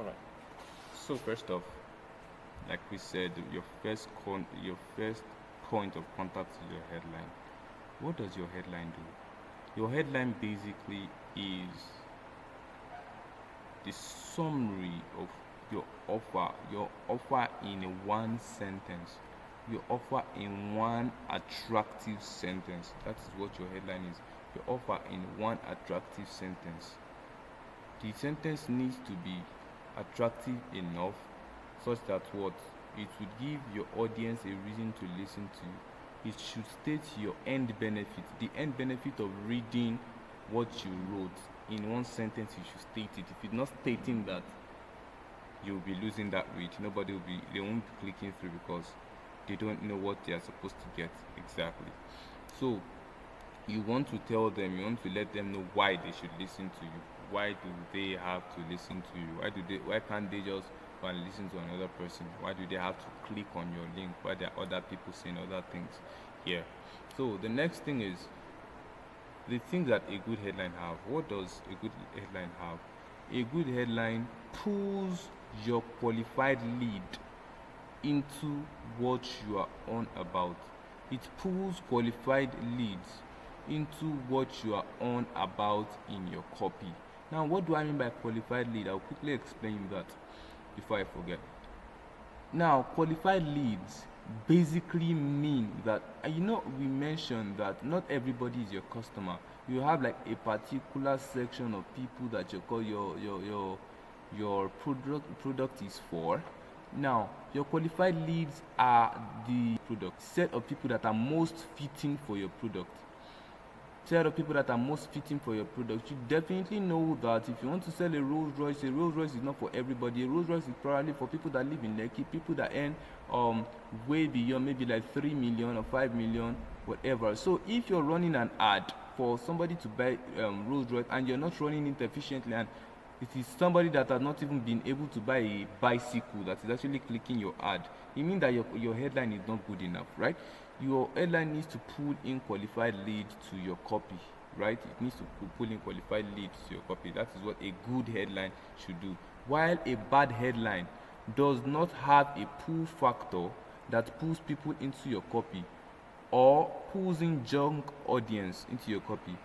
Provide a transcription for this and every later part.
All right. So first off, like we said, your first point of contact is your headline. What does your headline do? Your headline basically is the summary of your offer in one sentence, your offer in one attractive sentence. That is what your headline is. Your offer in one attractive sentence. The sentence needs to be attractive enough such that what it would give your audience a reason to listen to you. It should state your end benefit, the end benefit of reading what you wrote in one sentence. You should state it. If you're not stating that, you'll be losing that read. They won't be clicking through because they don't know what they are supposed to get exactly. So you want to tell them, you want to let them know why they should listen to you. Why do they have to listen to you? Why can't they just go and listen to another person? Why do they have to click on your link? Why there are other people saying other things here? So the next thing is the things that a good headline have. What does a good headline have? A good headline pulls your qualified lead into what you are on about. It pulls qualified leads into what you are on about in your copy. Now, what do I mean by qualified lead? I'll quickly explain that before I forget. Now, qualified leads basically mean that, we mentioned that not everybody is your customer. You have like a particular section of people that you call your product is for. Now, your qualified leads are the product set of people that are most fitting for your product. Set of people that are most fitting for your product. You definitely know that if you want to sell a Rolls Royce is not for everybody. A Rolls Royce is probably for people that live in Lekki, people that earn way beyond maybe like 3 million or 5 million, whatever. So if you're running an ad for somebody to buy Rolls Royce and you're not running it efficiently, and it is somebody that has not even been able to buy a bicycle that is actually clicking your ad, it means that your headline is not good enough, right? Your headline needs to pull in qualified leads to your copy, right? It needs to pull in qualified leads to your copy. That is what a good headline should do. While a bad headline does not have a pull factor that pulls people into your copy or pulls in junk audience into your copy.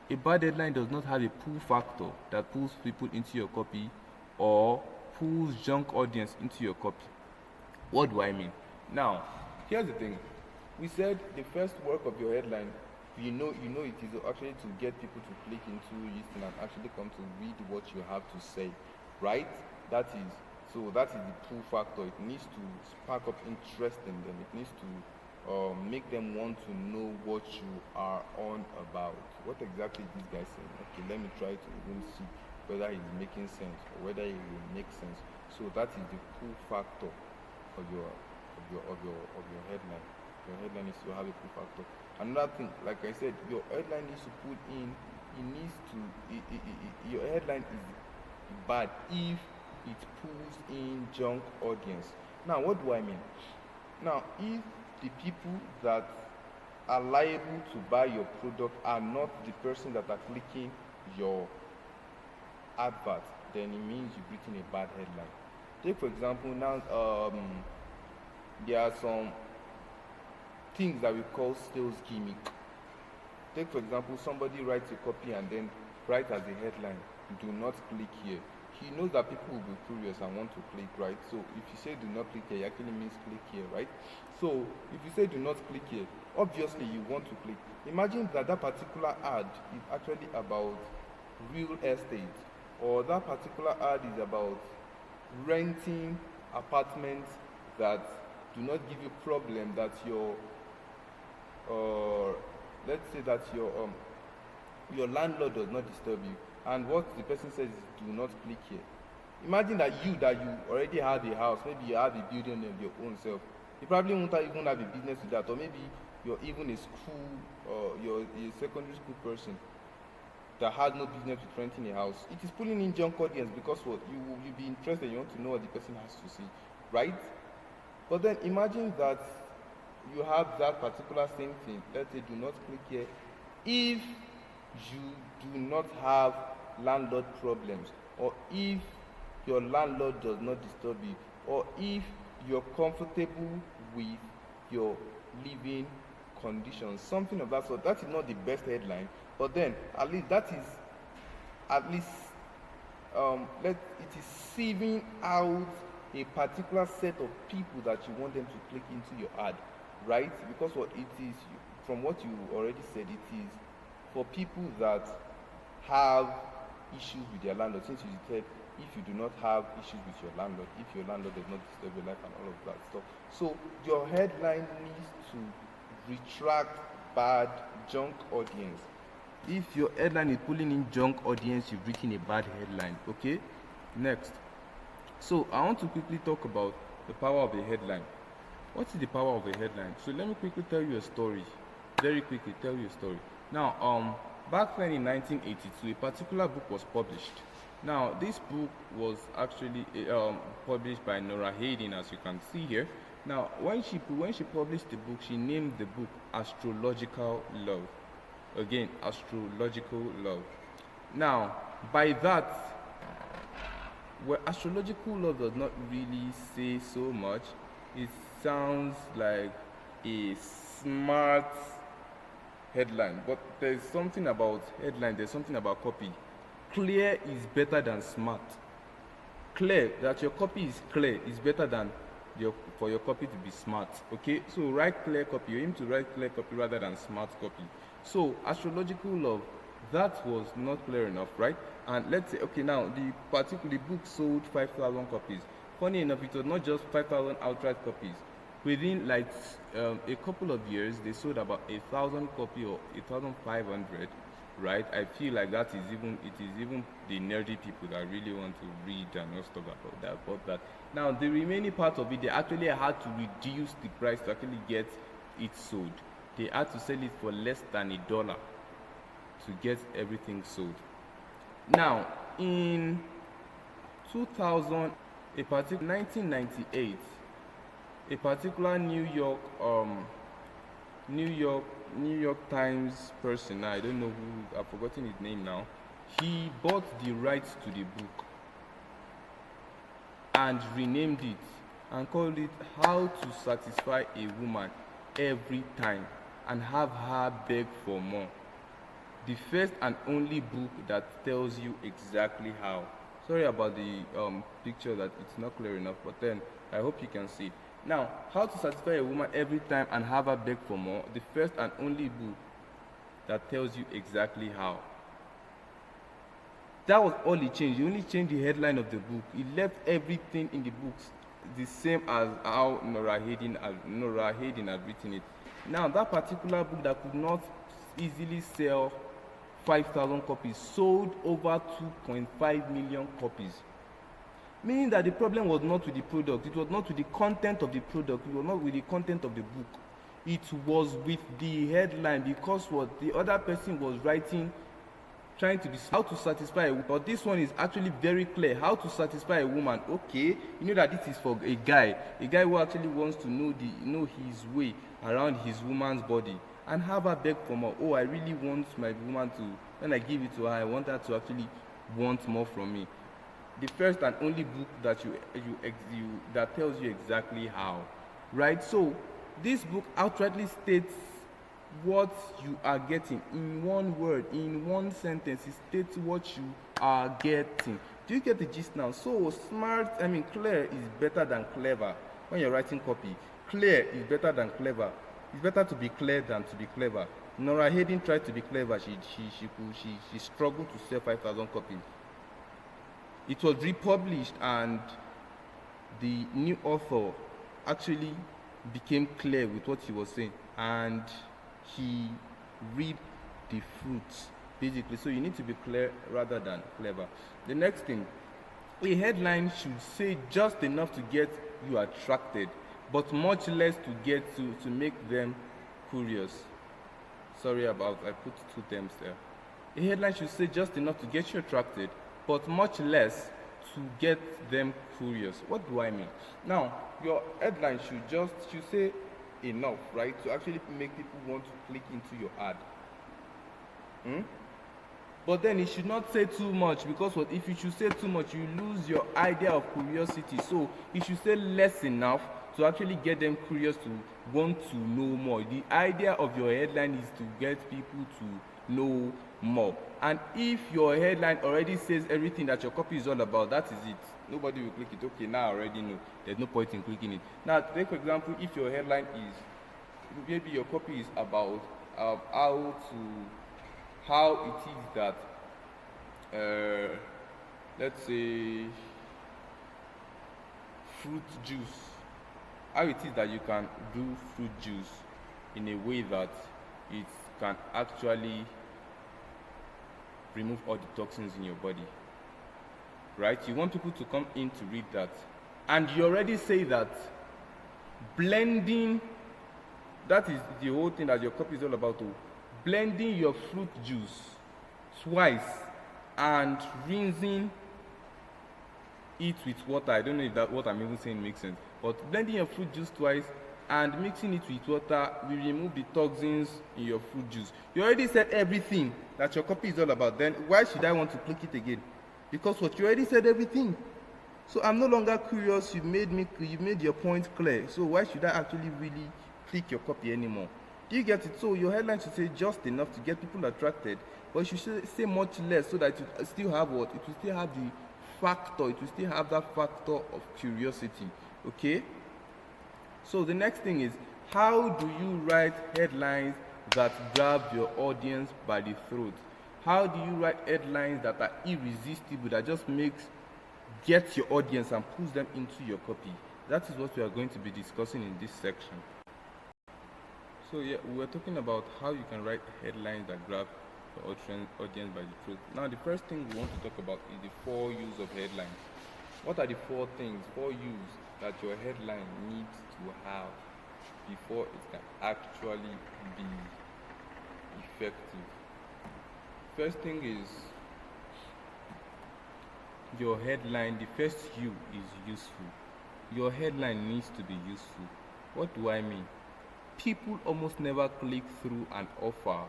A bad headline does not have a pull factor that pulls people into your copy or pulls junk audience into your copy. What do I mean? Now, here's the thing. We said the first work of your headline, you know it is actually to get people to click into it and actually come to read what you have to say, right? That is the pull factor. It needs to spark up interest in them. It needs to make them want to know what you are on about. What exactly is this guy saying? Okay, let me try to even see whether he's making sense or whether it will make sense. So that is the pull factor of your headline. Your headline needs to have a pull factor. Another thing, like I said, your headline needs to put in. Your headline is bad if it pulls in junk audience. Now, what do I mean? Now, if the people that are liable to buy your product are not the person that are clicking your advert, then it means you've written a bad headline. Take for example now, there are some things that we call sales gimmick. Take for example, somebody writes a copy and then writes as a headline, "Do not click here." He knows that people will be curious and want to click, right? So if you say "do not click here," it actually means click here, right? So if you say "do not click here," obviously you want to click. Imagine that particular ad is actually about real estate, or that particular ad is about renting apartments that do not give you problem, that let's say that your landlord does not disturb you, and what the person says is "do not click here." Imagine that you already have a house, maybe you have a building of your own self, you probably won't even have a business with that, or maybe you're even a school, you're a secondary school person that has no business with renting a house. It is pulling in junk audience because what you'll be interested, you want to know what the person has to say, right? But then imagine that you have that particular same thing. Let's say "do not click here" if you do not have landlord problems, or if your landlord does not disturb you, or if you're comfortable with your living conditions, something of that sort. That is not the best headline, but then at least that is at least it is sieving out a particular set of people that you want them to click into your ad, right? Because what it is, from what you already said, it is for people that have issues with their landlord. Since you said if you do not have issues with your landlord, if your landlord does not disturb your life and all of that stuff, so your headline needs to retract bad junk audience. If your headline is pulling in junk audience, you've written a bad headline. Okay, next. So I want to quickly talk about the power of a headline. What is the power of a headline? So let me quickly tell you a story. Very quickly tell you a story. Now, back then in 1982, a particular book was published. Now, this book was actually published by Nora Hayden, as you can see here. Now, when she published the book, she named the book Astrological Love. Again, Astrological Love. Now, by that, well, astrological love does not really say so much. It sounds like a smart headline, but there's something about headline, there's something about copy. Clear is better than smart. Clear, that your copy is clear, is better than for your copy to be smart. Okay, so write clear copy. You aim to write clear copy rather than smart copy. So astrological love, that was not clear enough, right? And let's say, okay, now the book sold 5,000 copies. Funny enough, it was not just 5,000 outright copies. Within like a couple of years, they sold about 1,000 copies or 1,500, right? I feel like it is even the nerdy people that really want to read and all stuff about that. Now, the remaining part of it, they actually had to reduce the price to actually get it sold. They had to sell it for less than $1 to get everything sold. Now, in 1998, a particular New York Times person, I don't know who, I've forgotten his name now, he bought the rights to the book and renamed it and called it How to Satisfy a Woman Every Time and Have Her Beg for More. The first and only book that tells you exactly how. Sorry about the picture, that it's not clear enough, but then I hope you can see it. Now, How to Satisfy a Woman Every Time and Have Her Beg for More, the first and only book that tells you exactly how. That was all he changed. He only changed the headline of the book. He left everything in the books the same as how Nora Hayden had written it. Now, that particular book that could not easily sell 5,000 copies sold over 2.5 million copies. Meaning that the problem was not with the product, it was not with the content of the product, it was not with the content of the book. It was with the headline, because what the other person was writing, trying to be how to satisfy a woman. But this one is actually very clear. How to satisfy a woman. Okay, you know that this is for a guy who actually wants to know his way around his woman's body and have her beg for more. Oh, I really want my woman to, when I give it to her, I want her to actually want more from me. The first and only book that that tells you exactly how, right? So this book outrightly states what you are getting in one word, in one sentence. It states what you are getting. Do you get the gist now? So clear is better than clever. When you're writing copy, clear is better than clever. It's better to be clear than to be clever. Nora Hayden tried to be clever. She struggled to sell 5,000 copies. It was republished, and the new author actually became clear with what he was saying, and he reaped the fruits, basically. So you need to be clear rather than clever. The next thing, a headline should say just enough to get you attracted, but much less to get to make them curious. Sorry about, I put two terms there. A headline should say just enough to get you attracted, but much less to get them curious. What do I mean? Now, your headline should say enough, right, to actually make people want to click into your ad. But then it should not say too much, because what if you should say too much, you lose your idea of curiosity. So you should say less enough to actually get them curious to want to know more. The idea of your headline is to get people to know more. And if your headline already says everything that your copy is all about, that is it. Nobody will click it. Okay, now I already know. There's no point in clicking it. Now, take for example, if your headline is, maybe your copy is about how it is that, let's say, fruit juice, how it is that you can do fruit juice in a way that it can actually remove all the toxins in your body, right? You want people to come in to read that, and you already say that blending, that is the whole thing that your copy is all about. Blending your fruit juice twice and rinsing it with water. I don't know if that what I'm even saying makes sense, but blending your fruit juice twice and mixing it with water will remove the toxins in your fruit juice. You already said everything that your copy is all about. Then why should I want to click it again? Because what you already said everything. So I'm no longer curious. You made your point clear. So why should I actually really click your copy anymore? Do you get it? So your headline should say just enough to get people attracted, but you should say much less so that it still have what? It will still have the factor. It will still have that factor of curiosity. Okay? So the next thing is, how do you write headlines that grab your audience by the throat? How do you write headlines that are irresistible, that just gets your audience and pulls them into your copy? That is what we are going to be discussing in this section. So yeah, we were talking about how you can write headlines that grab your audience by the throat. Now the first thing we want to talk about is the 4 U's of headlines. What are the 4 U's that your headline needs to have before it can actually be effective? First thing is, your headline, the first U is useful. Your headline needs to be useful. What do I mean? People almost never click through an offer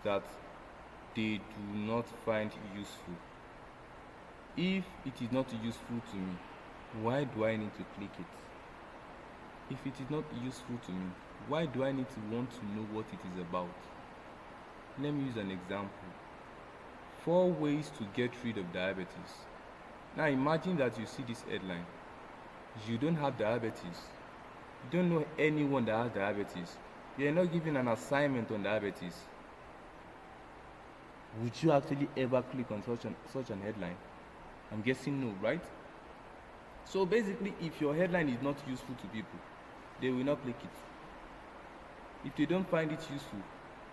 that they do not find useful. If it is not useful to me, why do I need to click it? If it is not useful to me, why do I need to want to know what it is about? Let me use an example. 4 ways to get rid of diabetes. Now imagine that you see this headline. You don't have diabetes. You don't know anyone that has diabetes. You are not given an assignment on diabetes. Would you actually ever click on such an headline? I'm guessing no, right? So basically, if your headline is not useful to people, they will not click it. If they don't find it useful,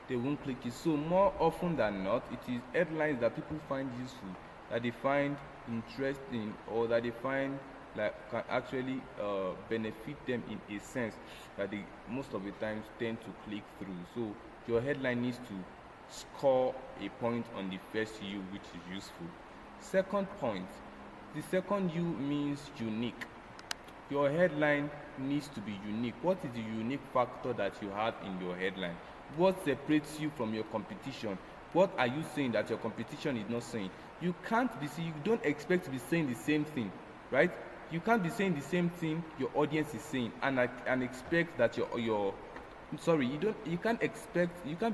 they won't click it. So more often than not, it is headlines that people find useful, that they find interesting, or that they find like can actually benefit them in a sense, that they most of the times tend to click through. So your headline needs to score a point on the first U, which is useful. Second point, the second U means unique. Your headline needs to be unique. What is the unique factor that you have in your headline? What separates you from your competition? What are you saying that your competition is not saying? You don't expect to be saying the same thing, right? You can't be saying the same thing your audience is saying and expect that you can't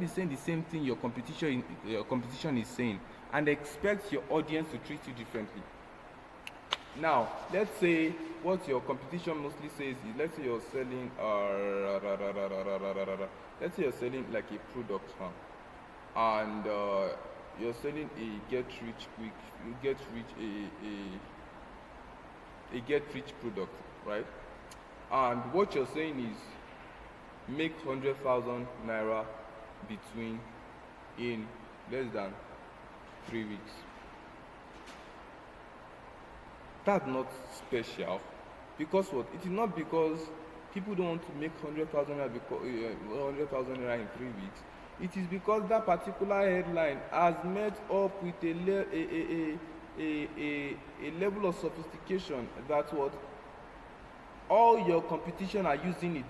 be saying the same thing your competition is saying and expect your audience to treat you differently. Now, let's say what your competition mostly says is, let's say you're selling like a product, and you're selling a get rich product, right? And what you're saying is, make 100,000 naira in less than 3 weeks. That's not special, because what? It is not because people don't want to make 100,000 naira in 3 weeks. It is because that particular headline has met up with a level of sophistication that what all your competition are using it.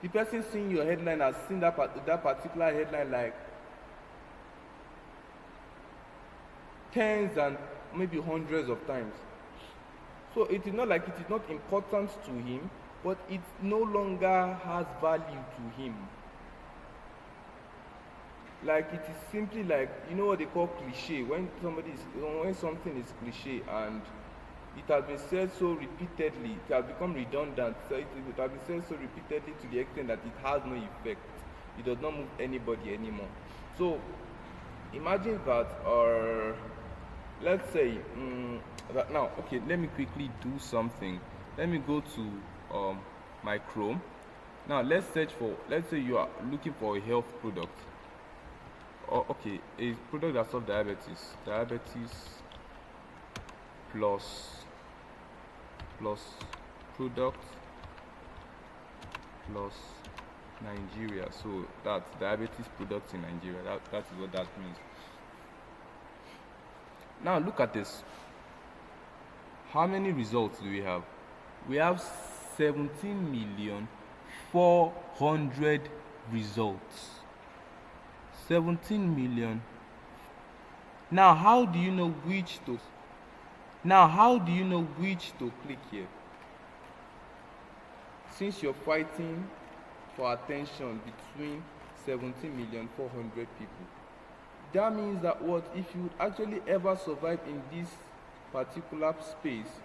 The person seeing your headline has seen that particular headline like, tens and maybe hundreds of times. So it is not like it is not important to him, but it no longer has value to him. Like it is simply like, you know what they call cliche. When something is cliche and it has been said so repeatedly, it has become redundant. So it has been said so repeatedly to the extent that it has no effect. It does not move anybody anymore. So imagine that, or let's say that now. Okay, let me quickly do something. Let me go to my Chrome. Now let's search for. Let's say you are looking for a health product. Okay, a product that solves diabetes plus product plus Nigeria. So that's diabetes products in Nigeria. That is what that means. Now look at this. How many results do we have? We have 17,400,000 results. 17 million. Now how do you know which to click here? Since you're fighting for attention between 17,400,000 people, that means that what if you would actually ever survive in this particular space,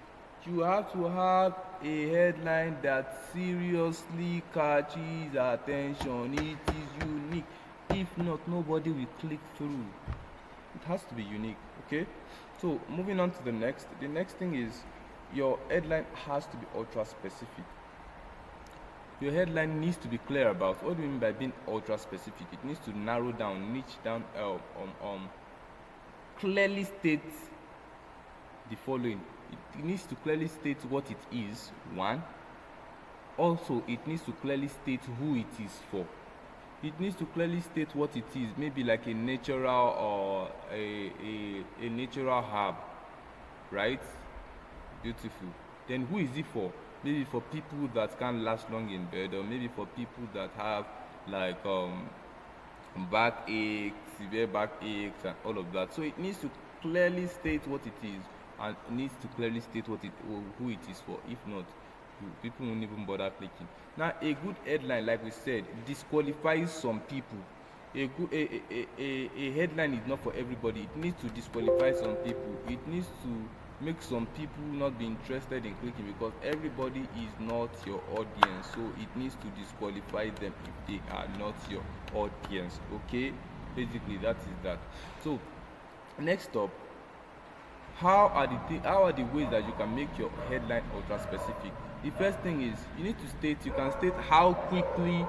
you have to have a headline that seriously catches attention. It is unique. If not, nobody will click through. It has to be unique. Okay, so moving on to the next thing is your headline has to be ultra specific. Your headline needs to be clear about what do you mean by being ultra specific. It needs to narrow down, niche down, clearly state the following. It needs to clearly state what it is, one. Also, it needs to clearly state who it is for. It needs to clearly state what it is, maybe like a natural or a natural herb, right? Beautiful. Then who is it for? Maybe for people that can't last long in bed, or maybe for people that have like backaches, severe backaches, and all of that. So it needs to clearly state what it is, and it needs to clearly state who it is for. If not, people won't even bother clicking. Now, a good headline, like we said, disqualifies some people. A headline is not for everybody. It needs to disqualify some people. It needs to make some people not be interested in clicking, because everybody is not your audience. So it needs to disqualify them if they are not your audience. Okay, basically that is that. So next up, how are the ways that you can make your headline ultra specific? The first thing is you can state how quickly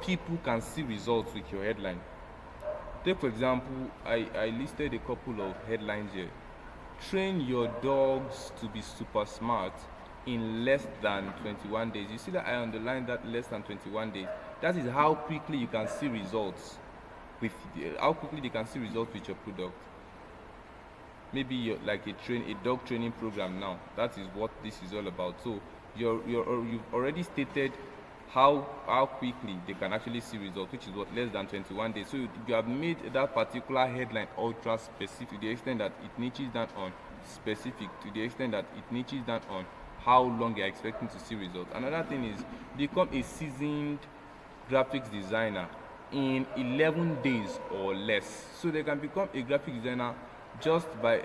people can see results with your headline. Take for example, I listed a couple of headlines here. Train your dogs to be super smart in less than 21 days. You see that I underlined that less than 21 days. That is how quickly you can see results with your product. Maybe you're like a dog training program. Now that is what this is all about. So you've already stated how quickly they can actually see results, which is what, less than 21 days. So you have made that particular headline ultra specific to the extent that it niches down on specific, to the extent that it niches down on how long you're expecting to see results. Another thing is become a seasoned graphics designer in 11 days or less. So they can become a graphic designer just by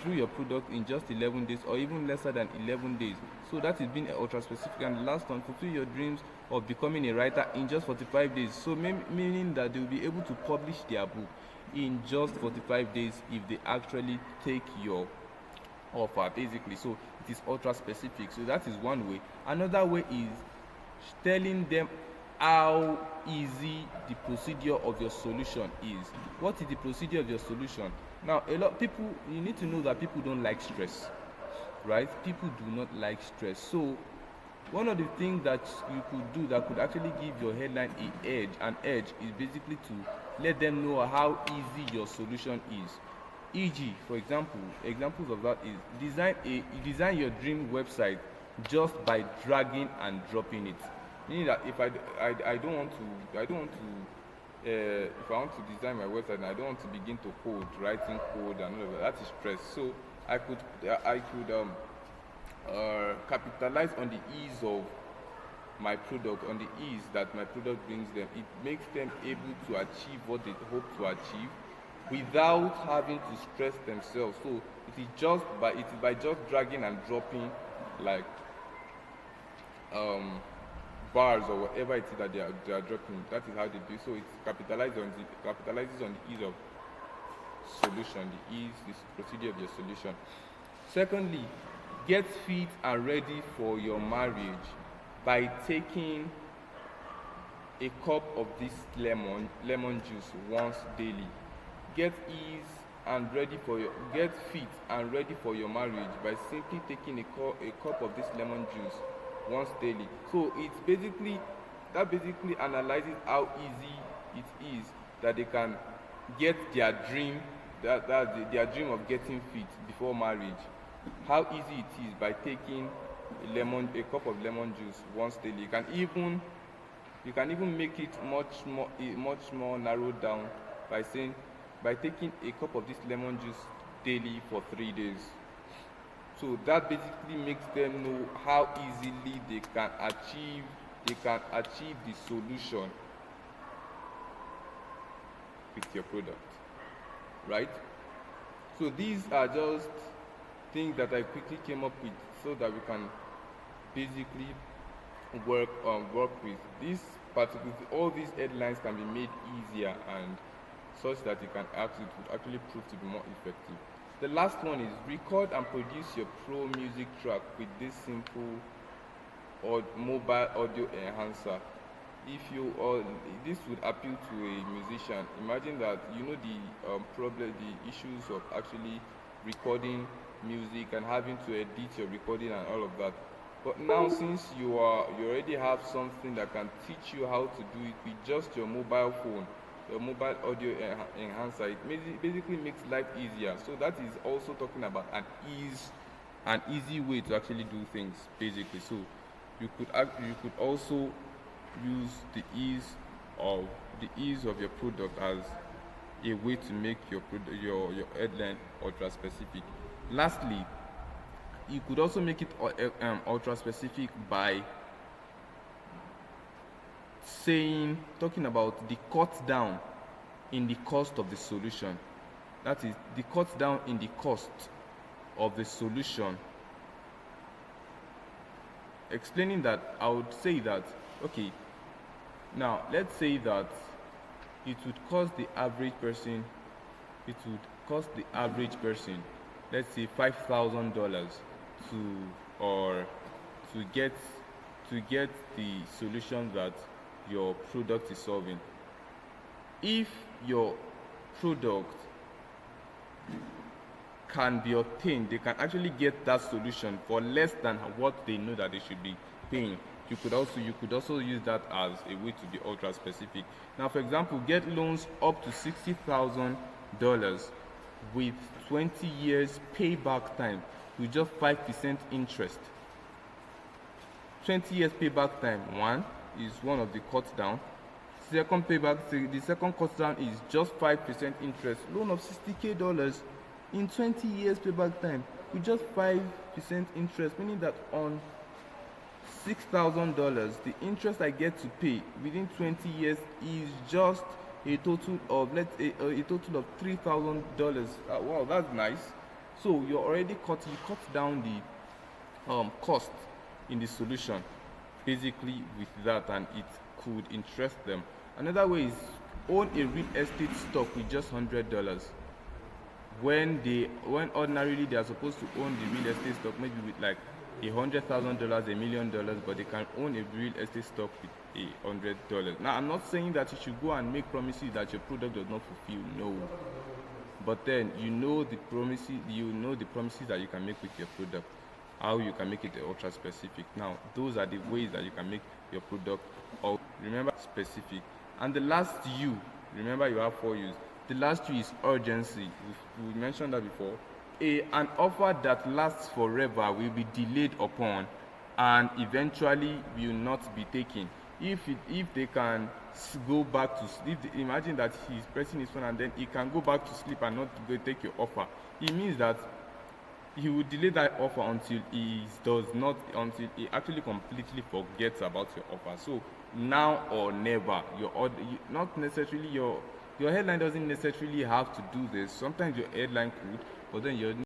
through your product in just 11 days, or even lesser than 11 days. So that is being ultra specific. And the last one, fulfill your dreams of becoming a writer in just 45 days. So meaning that they'll be able to publish their book in just 45 days if they actually take your offer, basically. So it is ultra specific. So that is one way. Another way is telling them how easy the procedure of your solution is. What is the procedure of your solution? Now, a lot of people, you need to know that people don't like stress, right? People do not like stress. So one of the things that you could do that could actually give your headline an edge is basically to let them know how easy your solution is. E.g., for example, examples of that is design your dream website just by dragging and dropping it. Meaning that if I don't want to if I want to design my website and I don't want to begin to writing code and all of that, that is stress. So I could capitalize on the ease of my product, on the ease that my product brings them. It makes them able to achieve what they hope to achieve without having to stress themselves. So it is by just dragging and dropping, like bars or whatever it is that they are dropping. That is how they do. So it capitalizes on the ease of solution, the procedure of your solution. Secondly, get fit and ready for your marriage by taking a cup of this lemon juice once daily. Get fit and ready for your marriage by simply taking a cup of this lemon juice once daily. So that basically analyzes how easy it is that they can get their dream, their dream of getting fit before marriage. How easy it is by taking a cup of lemon juice once daily. You can even make it much more narrowed down by taking a cup of this lemon juice daily for 3 days. So that basically makes them know how easily they can achieve the solution with your product, right? So these are just things that I quickly came up with so that we can basically work with this particular. All these headlines can be made easier and such that it would actually prove to be more effective. The last one is record and produce your pro music track with this simple or mobile audio enhancer. This would appeal to a musician. Imagine that the issues of actually recording music and having to edit your recording and all of that. But now, since you already have something that can teach you how to do it with just your mobile phone, your mobile audio enhancer, it basically makes life easier. So that is also talking about an easy way to actually do things, basically. So you could also use the ease of your product as a way to make your headline ultra specific. Lastly, you could also make it ultra specific by talking about the cut down in the cost of the solution. That is, the cut down in the cost of the solution. Explaining that, I would say that, okay, now let's say that it would cost the average person, let's say $5,000 to get the solution that your product is solving. If your product can be obtained, they can actually get that solution for less than what they know that they should be paying. You could also use that as a way to be ultra specific. Now, for example, get loans up to $60,000 with 20 years payback time with just 5% interest. 20 years payback time, is one of the cut down. The second cut down is just 5% interest. Loan of $60,000 in 20 years payback time with just 5% interest, meaning that on $6,000, the interest I get to pay within 20 years is just a total of $3,000. Wow, that's nice. So you cut down the cost in the solution, basically with that, and it could interest them. Another way is own a real estate stock with just $100. When ordinarily they are supposed to own the real estate stock maybe with like $100,000, $1 million, but they can own a real estate stock with $100. Now, I'm not saying that you should go and make promises that your product does not fulfill. No, but then you know the promises that you can make with your product, how you can make it ultra specific. Now, those are the ways that you can make your product remember specific. And the last U, remember you have 4 U's. The last U is urgency. We mentioned that before. An offer that lasts forever will be delayed upon and eventually will not be taken. if they can go back to sleep, imagine that he's pressing his phone and then he can go back to sleep and not go take your offer. It means that he will delay that offer until until he actually completely forgets about your offer. So now or never. Not necessarily your headline doesn't necessarily have to do this. Sometimes your headline could, but then your